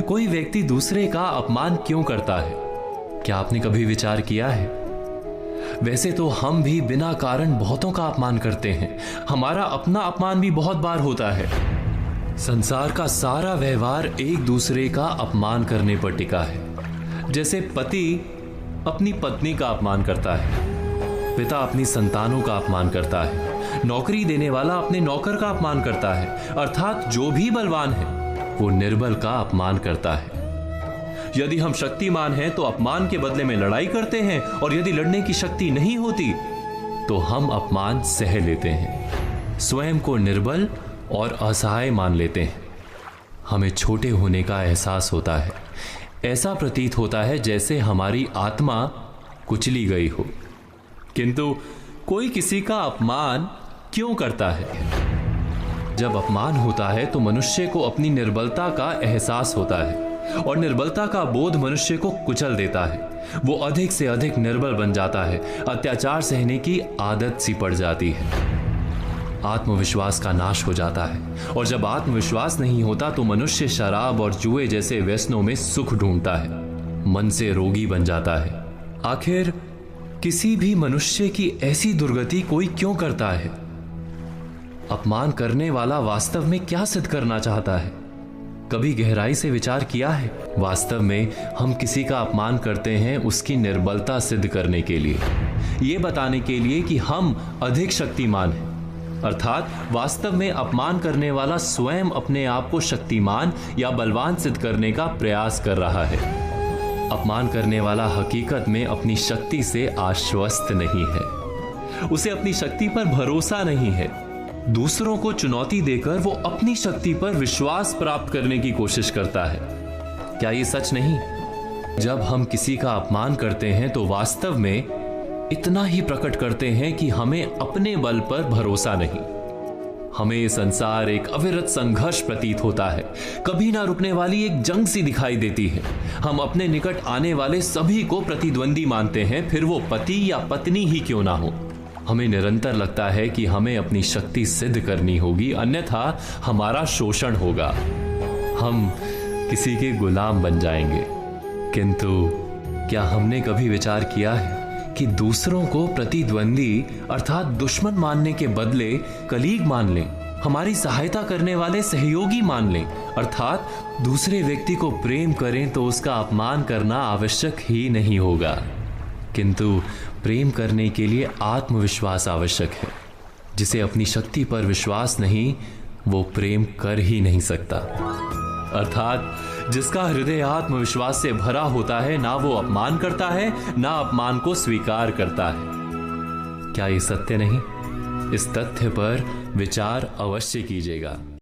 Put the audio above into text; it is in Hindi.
कोई व्यक्ति दूसरे का अपमान क्यों करता है? क्या आपने कभी विचार किया है? वैसे तो हम भी बिना कारण बहुतों का अपमान करते हैं। हमारा अपना अपमान भी बहुत बार होता है। संसार का सारा व्यवहार एक दूसरे का अपमान करने पर टिका है। जैसे पति अपनी पत्नी का अपमान करता है, पिता अपनी संतानों का अपमान करता है, नौकरी देने वाला अपने नौकर का अपमान करता है, अर्थात जो भी बलवान है वो निर्बल का अपमान करता है। यदि हम शक्तिमान हैं तो अपमान के बदले में लड़ाई करते हैं, और यदि लड़ने की शक्ति नहीं होती तो हम अपमान सह लेते हैं, स्वयं को निर्बल और असहाय मान लेते हैं। हमें छोटे होने का एहसास होता है। ऐसा प्रतीत होता है जैसे हमारी आत्मा कुचली गई हो। किंतु कोई किसी का अपमान क्यों करता है? जब अपमान होता है तो मनुष्य को अपनी निर्बलता का एहसास होता है, और निर्बलता का बोध मनुष्य को कुचल देता है। वो अधिक से अधिक निर्बल बन जाता है, अत्याचार सहने की आदत सी पड़ जाती है, आत्मविश्वास का नाश हो जाता है। और जब आत्मविश्वास नहीं होता तो मनुष्य शराब और जुए जैसे व्यसनों में सुख ढूंढता है, मन से रोगी बन जाता है। आखिर किसी भी मनुष्य की ऐसी दुर्गति कोई क्यों करता है? अपमान करने वाला वास्तव में क्या सिद्ध करना चाहता है? कभी गहराई से विचार किया है? वास्तव में हम किसी का अपमान करते हैं उसकी निर्बलता सिद्ध करने के लिए, यह बताने के लिए कि हम अधिक शक्तिमान हैं। अर्थात वास्तव में अपमान करने वाला स्वयं अपने आप को शक्तिमान या बलवान सिद्ध करने का प्रयास कर रहा है। अपमान करने वाला हकीकत में अपनी शक्ति से आश्वस्त नहीं है, उसे अपनी शक्ति पर भरोसा नहीं है। दूसरों को चुनौती देकर वो अपनी शक्ति पर विश्वास प्राप्त करने की कोशिश करता है। क्या ये सच नहीं? जब हम किसी का अपमान करते हैं तो वास्तव में इतना ही प्रकट करते हैं कि हमें अपने बल पर भरोसा नहीं। हमें ये संसार एक अविरत संघर्ष प्रतीत होता है, कभी ना रुकने वाली एक जंग सी दिखाई देती है। हम अपने निकट आने वाले सभी को प्रतिद्वंदी मानते हैं, फिर वो पति या पत्नी ही क्यों ना हो। हमें निरंतर लगता है कि हमें अपनी शक्ति सिद्ध करनी होगी, अन्यथा हमारा शोषण होगा, हम किसी के गुलाम बन जाएंगे। किंतु क्या हमने कभी विचार किया है कि दूसरों को प्रतिद्वंदी अर्थात दुश्मन मानने के बदले कलीग मान लें, हमारी सहायता करने वाले सहयोगी मान लें, अर्थात दूसरे व्यक्ति को प्रेम करें तो उसका अपमान करना आवश्यक ही नहीं होगा। किंतु प्रेम करने के लिए आत्मविश्वास आवश्यक है। जिसे अपनी शक्ति पर विश्वास नहीं, वो प्रेम कर ही नहीं सकता। अर्थात जिसका हृदय आत्मविश्वास से भरा होता है, ना वो अपमान करता है, ना अपमान को स्वीकार करता है। क्या ये सत्य नहीं? इस तथ्य पर विचार अवश्य कीजिएगा।